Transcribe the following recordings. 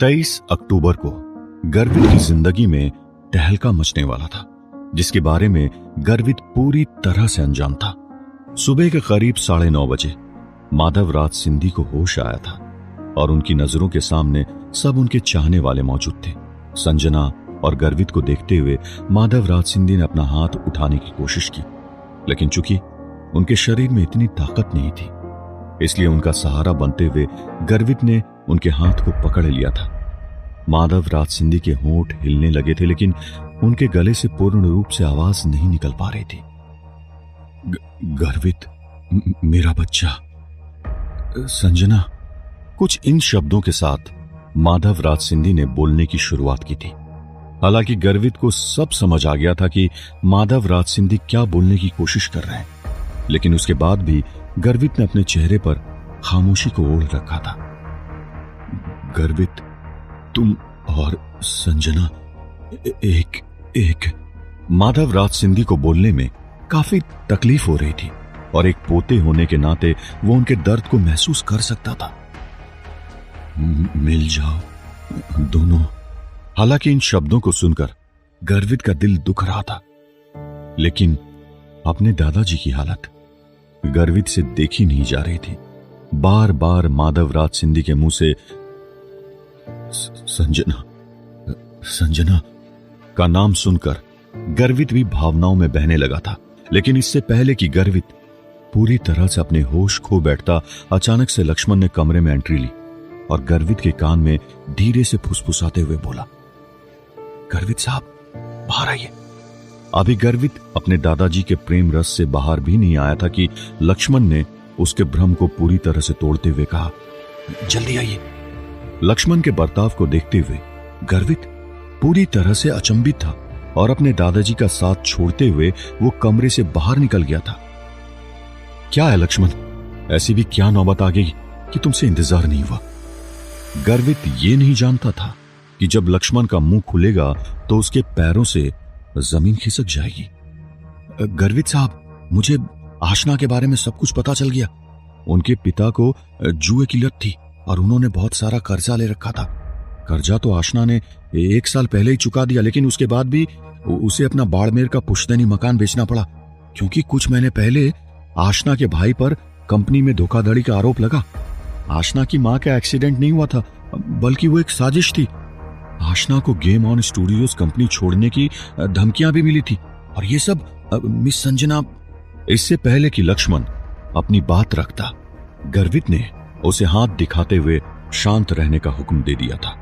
23 अक्टूबर को गर्वित की जिंदगी में तहलका मचने वाला था, जिसके बारे में गर्वित पूरी तरह से अनजान था। सुबह के करीब 9:30 बजे माधवराज सिंधी को होश आया था और उनकी नजरों के सामने सब उनके चाहने वाले मौजूद थे। संजना और गर्वित को देखते हुए माधवराज सिंधी ने अपना हाथ उठाने की कोशिश की, लेकिन चूंकि उनके शरीर में इतनी ताकत नहीं थी, इसलिए उनका सहारा बनते हुए गर्वित ने उनके हाथ को पकड़ लिया था। माधवराज सिंधी के होंठ हिलने लगे थे, लेकिन उनके गले से पूर्ण रूप से आवाज नहीं निकल पा रही थी। गर्वित, मेरा बच्चा, संजना, कुछ इन शब्दों के साथ माधवराज सिंधी ने बोलने की शुरुआत की थी। हालांकि गर्वित को सब समझ आ गया था कि माधवराज सिंधी क्या बोलने की कोशिश कर रहे हैं, लेकिन उसके बाद भी गर्वित ने अपने चेहरे पर खामोशी को ओढ़ रखा था। गर्वित, तुम और संजना एक माधवराज सिंधी को बोलने में काफी तकलीफ हो रही थी और एक पोते होने के नाते वो उनके दर्द को महसूस कर सकता था। मिल जाओ दोनों। हालांकि इन शब्दों को सुनकर गर्वित का दिल दुख रहा था, लेकिन अपने दादाजी की हालत गर्वित से देखी नहीं जा रही थी। बार बार माधवराज सिंधी के मुंह से संजना का नाम सुनकर गर्वित भी भावनाओं में बहने लगा था। लेकिन इससे पहले कि गर्वित पूरी तरह से अपने होश खो बैठता, अचानक से लक्ष्मण ने कमरे में एंट्री ली और गर्वित के कान में धीरे से फुसफुसाते हुए बोला, गर्वित साहब, बाहर आइए। अभी गर्वित अपने दादाजी के प्रेम रस से बाहर भी नहीं आया था कि लक्ष्मण ने उसके भ्रम को पूरी तरह से तोड़ते हुए कहा, जल्दी आइए। लक्ष्मण के बर्ताव को देखते हुए गर्वित पूरी तरह से अचंभित था और अपने दादाजी का साथ छोड़ते हुए वो कमरे से बाहर निकल गया था। क्या है लक्ष्मण, ऐसी भी क्या नौबत आ गई कि तुमसे इंतजार नहीं हुआ? गर्वित ये नहीं जानता था कि जब लक्ष्मण का मुंह खुलेगा तो उसके पैरों से जमीन खिसक जाएगी। गर्वित साहब, मुझे आशना के बारे में सब कुछ पता चल गया। उनके पिता को जुए की लत थी और उन्होंने बहुत सारा कर्जा ले रखा था। कर्जा तो आशना ने 1 साल पहले ही चुका दिया, लेकिन उसके बाद भी उसे अपना बाड़मेर का पुश्तैनी मकान बेचना पड़ा, क्योंकि कुछ महीने पहले आशना के भाई पर कंपनी में धोखाधड़ी का आरोप लगा। आशना की मां का एक्सीडेंट नहीं हुआ था, बल्कि वो एक साजिश थी। आशना को गेम ऑन स्टूडियोज कंपनी छोड़ने की धमकियां भी मिली थी, और ये सब मिस संजना। इससे पहले कि लक्ष्मण अपनी बात रखता, गर्वित ने उसे हाथ दिखाते हुए शांत रहने का हुक्म दे दिया था।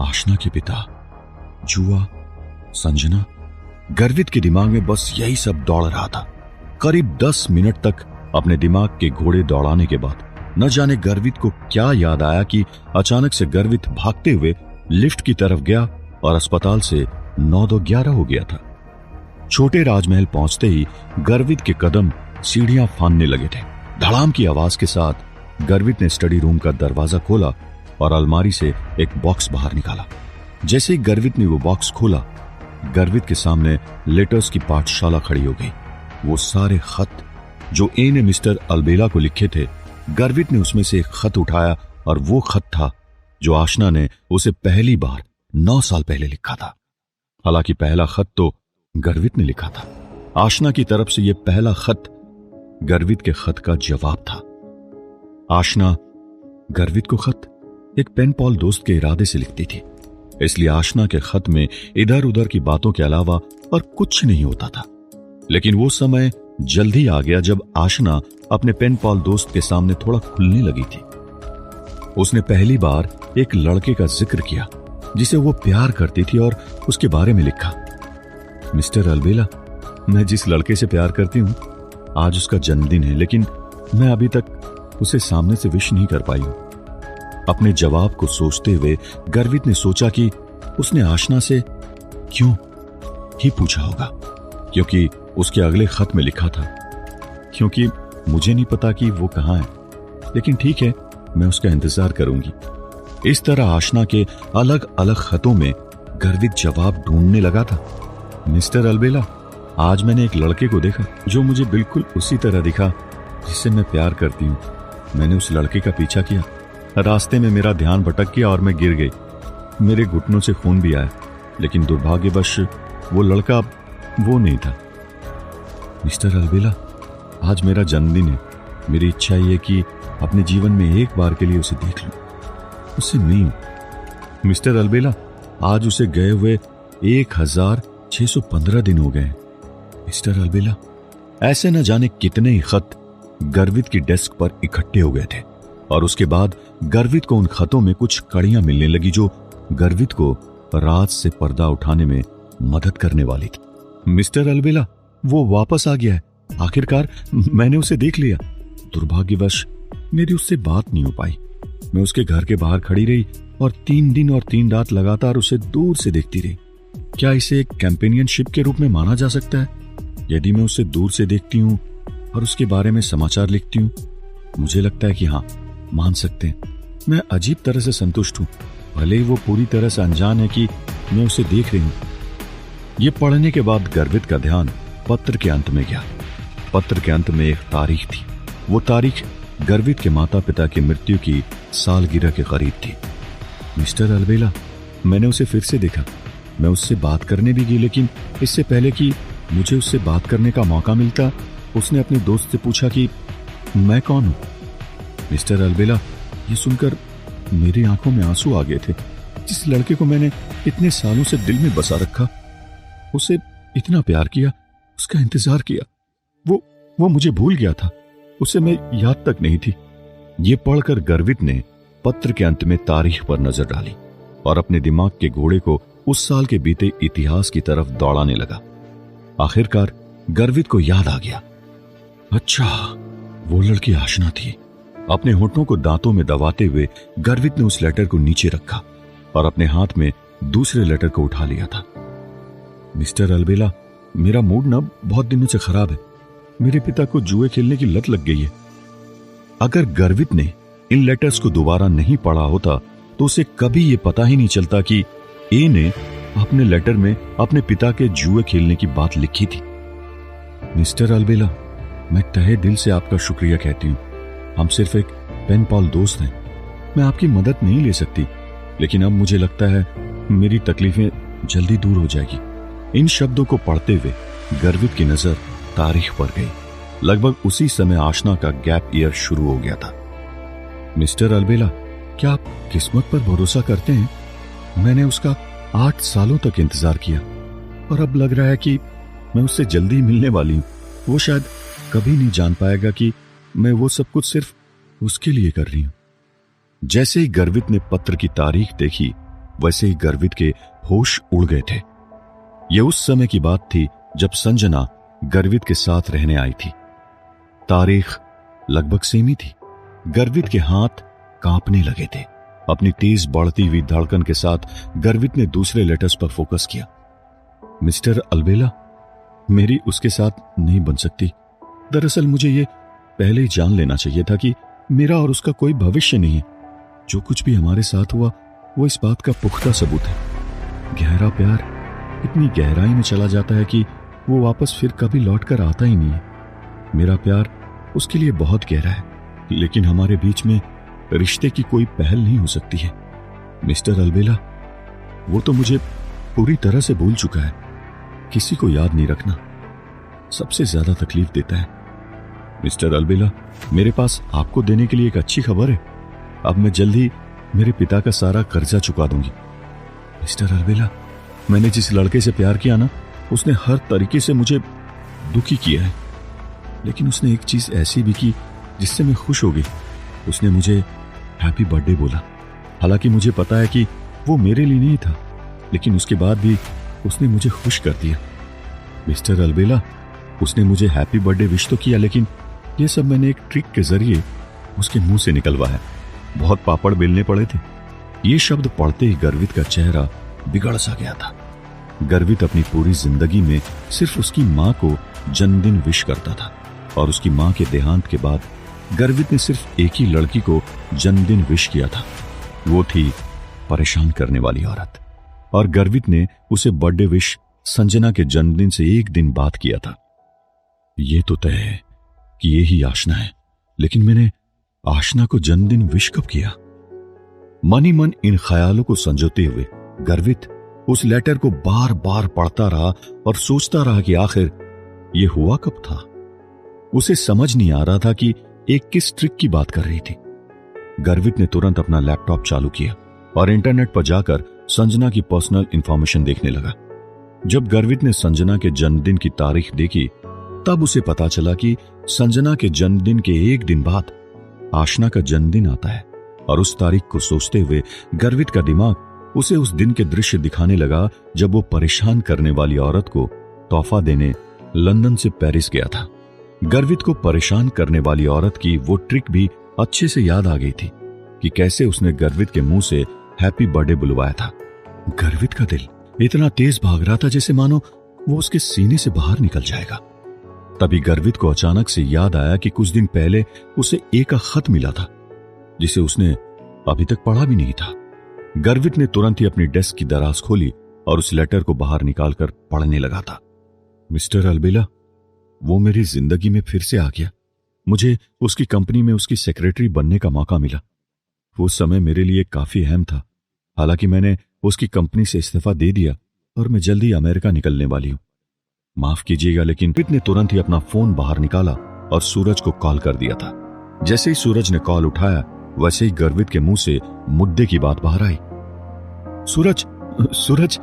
आशना के पिता, जुआ, संजना। गर्वित के दिमाग में बस यही सब दौड़ रहा था। करीब 10 मिनट तक अपने दिमाग के घोड़े दौड़ाने के बाद न जाने गर्वित को क्या याद आया कि अचानक से गर्वित भागते हुए लिफ्ट की तरफ गया और अस्पताल से 9-11 हो गया था। छोटे राजमहल पहुंचते ही गर्वित के कदम सीढ़ियां फांदने लगे थे। धड़ाम की आवाज के साथ गर्वित ने स्टडी रूम का दरवाजा खोला और अलमारी से एक बॉक्स बाहर निकाला। जैसे ही गर्वित ने वो बॉक्स खोला, गर्वित के सामने लेटर्स की पाठशाला खड़ी हो गई। वो सारे खत जो ए ने मिस्टर अलबेला को लिखे थे, गर्वित ने उसमें से एक खत उठाया और वो खत था जो आशना ने उसे पहली बार 9 साल पहले लिखा था। हालांकि पहला खत तो गर्वित ने लिखा था। आशना की तरफ से यह पहला खत गर्वित के खत का जवाब था। आशना गर्वित को खत एक पेन पॉल दोस्त के इरादे से लिखती थी, इसलिए आशना के खत में इधर उधर की बातों के अलावा और कुछ नहीं होता था। लेकिन वो समय जल्दी आ गया जब आशना अपने पेन पॉल दोस्त के सामने थोड़ा खुलने लगी थी। उसने पहली बार एक लड़के का जिक्र किया जिसे वो प्यार करती थी और उसके बारे में लिखा, मिस्टर अलबेला, मैं जिस लड़के से प्यार करती हूं, आज उसका जन्मदिन है, लेकिन मैं अभी तक उसे सामने से विश नहीं कर पाई हूं। अपने जवाब को सोचते हुए गर्वित ने सोचा कि उसने आशना से क्यों ही पूछा होगा, क्योंकि उसके अगले खत में लिखा था, क्योंकि मुझे नहीं पता कि वो कहां है, लेकिन ठीक है, मैं उसका इंतजार करूंगी। इस तरह आशना के अलग अलग खतों में गर्वित जवाब ढूंढने लगा था। मिस्टर अलबेला, आज मैंने एक लड़के को देखा जो मुझे बिल्कुल उसी तरह दिखा जिससे मैं प्यार करती हूँ। मैंने उस लड़के का पीछा किया रास्ते में मेरा ध्यान भटक गया और मैं गिर गई। मेरे घुटनों से खून भी आया, लेकिन दुर्भाग्यवश वो लड़का वो नहीं था। मिस्टर अलबेला, आज मेरा जन्मदिन है। मेरी इच्छा ये कि अपने जीवन में एक बार के लिए उसे देख लूं। उससे मिलूं। मिस्टर अलबेला, आज उसे गए हुए 1615 दिन हो गए हैं। मिस्टर अलबेला, ऐसे न जाने कितने ही खत गर्वित की डेस्क पर इकट्ठे हो गए थे और उसके बाद गर्वित को उन खतों में कुछ कड़ियां मिलने लगी जो गर्वित को रात से पर्दा उठाने में मदद करने वाली थी। मिस्टर अलबेला, वो वापस आ गया है। आखिरकार मैंने उसे देख लिया। दुर्भाग्यवश मेरी उससे बात नहीं हो पाई। मैं उसके घर के बाहर खड़ी रही और 3 दिन और 3 रात लगातार उसे दूर से देखती रही। क्या इसे एक कंपेनियनशिप के रूप में माना जा सकता है? यदि मैं उसे दूर से देखती हूँ और उसके बारे में समाचार लिखती हूँ, मुझे लगता है कि हाँ, मान सकते हैं। मैं अजीब तरह से संतुष्ट हूँ, भले ही वो पूरी तरह से अनजान है कि मैं उसे देख रही हूँ। ये पढ़ने के बाद गर्वित का ध्यान पत्र के अंत में गया। पत्र के अंत में एक तारीख थी। वो तारीख गर्वित के माता पिता की मृत्यु की सालगिरह के करीब थी। मिस्टर अलबेला, मैंने उसे फिर से देखा। मैं उससे बात करने भी गई, लेकिन इससे पहले कि मुझे उससे बात करने का मौका मिलता, उसने अपने दोस्त से पूछा कि मैं कौन हूं। मिस्टर अलबेला, ये सुनकर मेरी आंखों में आंसू आ गए थे। जिस लड़के को मैंने इतने सालों से दिल में बसा रखा, उसे इतना प्यार किया, उसका इंतजार किया, वो मुझे भूल गया था। उसे मैं याद तक नहीं थी। ये पढ़कर गर्वित ने पत्र के अंत में तारीख पर नजर डाली और अपने दिमाग के घोड़े को उस साल के बीते इतिहास की तरफ दौड़ाने लगा। आखिरकार गर्वित को याद आ गया। अच्छा, वो लड़की आशना थी। अपने होठों को दांतों में दबाते हुए गर्वित ने उस लेटर को नीचे रखा और अपने हाथ में दूसरे लेटर को उठा लिया था। मिस्टर अलबेला, मेरा मूड ना बहुत दिनों से खराब है। मेरे पिता को जुए खेलने की लत लग गई है। अगर गर्वित ने इन लेटर्स को दोबारा नहीं पढ़ा होता तो उसे कभी यह पता ही नहीं चलता कि ए ने अपने लेटर में अपने पिता के जुए खेलने की बात लिखी थी। मिस्टर अलबेला, मैं तहे दिल से आपका शुक्रिया कहती हूं। हम सिर्फ एक पेन पॉल दोस्त हैं। मैं आपकी मदद नहीं ले सकती, लेकिन अब मुझे लगता है मेरी तकलीफें जल्दी दूर हो जाएगी। इन शब्दों को पढ़ते हुए गर्वित की नजर तारीख पर गई। लगभग उसी समय आशना का गैप ईयर शुरू हो गया था। मिस्टर अलबेला, क्या आप किस्मत पर भरोसा करते हैं? मैंने उसका 8 सालों तक इंतजार किया और अब लग रहा है कि मैं उससे जल्दी मिलने वाली हूं। वो शायद कभी नहीं जान पाएगा कि मैं वो सब कुछ सिर्फ उसके लिए कर रही हूं। जैसे ही गर्वित ने पत्र की तारीख देखी, वैसे ही गर्वित के होश उड़ गए थे। यह उस समय की बात थी जब संजना गर्वित के साथ रहने आई थी। तारीख लगभग सेम ही थी। गर्वित के हाथ कांपने लगे थे। अपनी तेज बढ़ती हुई धड़कन के साथ गर्वित ने दूसरे लेटर्स पर फोकस किया। मिस्टर अलबेला, मेरी उसके साथ नहीं बन सकती। दरअसल मुझे ये पहले ही जान लेना चाहिए था कि मेरा और उसका कोई भविष्य नहीं है। जो कुछ भी हमारे साथ हुआ वो इस बात का पुख्ता सबूत है। गहरा प्यार इतनी गहराई में चला जाता है कि वो वापस फिर कभी लौट कर आता ही नहीं है। मेरा प्यार उसके लिए बहुत गहरा है, लेकिन हमारे बीच में रिश्ते की कोई पहल नहीं हो सकती है। मिस्टर अलबेला, वो तो मुझे पूरी तरह से भूल चुका है। किसी को याद नहीं रखना सबसे ज्यादा तकलीफ देता है। मिस्टर अलबेला, मेरे पास आपको देने के लिए एक अच्छी खबर है। अब मैं जल्द ही मेरे पिता का सारा कर्जा चुका दूंगी। मिस्टर अलबेला, मैंने जिस लड़के से प्यार किया ना, उसने हर तरीके से मुझे दुखी किया है, लेकिन उसने एक चीज ऐसी भी की जिससे मैं खुश हो गई। उसने मुझे हैप्पी बर्थडे बोला। हालांकि मुझे पता है कि वो मेरे लिए नहीं था, लेकिन उसके बाद भी उसने मुझे खुश कर दिया। मिस्टर अलबेला, उसने मुझे हैप्पी बर्थडे विश तो किया, लेकिन ये सब मैंने एक ट्रिक के जरिए उसके मुंह से निकलवाया। बहुत पापड़ बेलने पड़े थे। ये शब्द पढ़ते ही गर्वित का चेहरा बिगड़ सा गया था। गर्वित अपनी पूरी जिंदगी में सिर्फ उसकी मां को जन्मदिन विश करता था और उसकी मां के देहांत के बाद गर्वित ने सिर्फ एक ही लड़की को जन्मदिन विश किया था। वो थी परेशान करने वाली औरत, और गर्वित ने उसे बर्थडे विश संजना के जन्मदिन से एक दिन बाद किया था। ये तो तय है कि ये ही आशना है, लेकिन मैंने आशना को जन्मदिन विश कब किया? मन ही मन इन ख्यालों को संजोते हुए गर्वित उस लेटर को बार बार पढ़ता रहा और सोचता रहा कि आखिर ये हुआ कब था। उसे समझ नहीं आ रहा था कि एक किस ट्रिक की बात कर रही थी। गर्वित ने तुरंत अपना लैपटॉप चालू किया और इंटरनेट पर जाकर संजना की पर्सनल इंफॉर्मेशन देखने लगा। जब गर्वित ने संजना के जन्मदिन की तारीख देखी तब उसे पता चला कि संजना के जन्मदिन के एक दिन बाद आशना का जन्मदिन आता है और उस तारीख को सोचते हुए गर्वित का दिमाग उसे उस दिन के दृश्य दिखाने लगा जब वो परेशान करने वाली औरत को तोहफा देने लंदन से पेरिस गया था। गर्वित को परेशान करने वाली औरत की वो ट्रिक भी अच्छे से याद आ गई थी कि कैसे उसने गर्वित के मुंह से हैप्पी बर्थडे बुलवाया था। गर्वित का दिल इतना तेज भाग रहा था जैसे मानो वो उसके सीने से बाहर निकल जाएगा। तभी गर्वित को अचानक से याद आया कि कुछ दिन पहले उसे एक खत मिला था जिसे उसने अभी तक पढ़ा भी नहीं था। गर्वित ने तुरंत ही अपनी डेस्क की दराज खोली और उस लेटर को बाहर निकालकर पढ़ने लगा था। मिस्टर अलबेला, वो मेरी जिंदगी में फिर से आ गया। मुझे उसकी कंपनी में उसकी सेक्रेटरी बनने का मौका मिला। वो समय मेरे लिए काफी अहम था। हालांकि मैंने उसकी कंपनी से इस्तीफा दे दिया और मैं जल्दी अमेरिका निकलने वाली हूं। माफ कीजिएगा, लेकिन गर्वित ने तुरंत ही अपना फोन बाहर निकाला और सूरज को कॉल कर दिया था। जैसे ही सूरज ने कॉल उठाया वैसे ही गर्वित के मुंह से मुद्दे की बात बाहर आई। सूरज,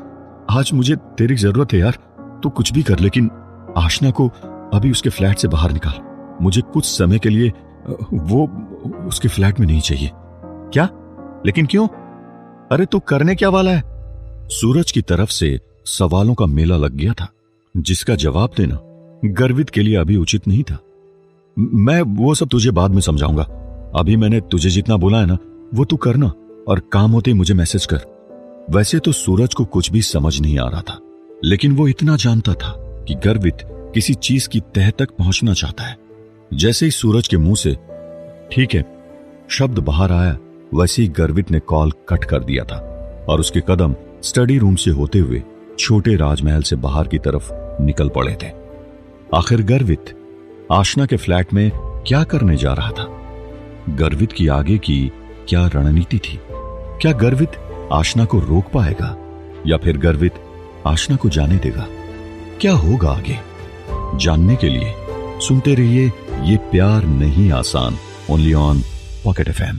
आज मुझे तेरी जरूरत है यार। तू कुछ भी कर, लेकिन आशना को अभी उसके फ्लैट से बाहर निकाल। मुझे कुछ समय के लिए वो उसके फ्लैट में नहीं चाहिए। क्या? लेकिन क्यों? अरे तू करने क्या वाला है? सूरज की तरफ से सवालों का मेला लग गया था जिसका जवाब देना गर्वित के लिए अभी उचित नहीं था। मैं वो सब तुझे बाद में समझाऊंगा। अभी मैंने तुझे जितना बोला है ना वो तू करना, और काम होते ही मुझे मैसेज कर। वैसे तो सूरज को कुछ भी समझ नहीं आ रहा था, लेकिन वो इतना जानता था कि गर्वित किसी चीज की तह तक पहुंचना चाहता है। जैसे ही सूरज के मुंह से ठीक है शब्द बाहर आया वैसे ही गर्वित ने कॉल कट कर दिया था और उसके कदम स्टडी रूम से होते हुए छोटे राजमहल से बाहर की तरफ निकल पड़े थे। आखिर गर्वित आशना के फ्लैट में क्या करने जा रहा था? गर्वित की आगे की क्या रणनीति थी? क्या गर्वित आशना को रोक पाएगा या फिर गर्वित आशना को जाने देगा? क्या होगा आगे? जानने के लिए सुनते रहिए ये प्यार नहीं आसान, ओनली ऑन पॉकेट FM।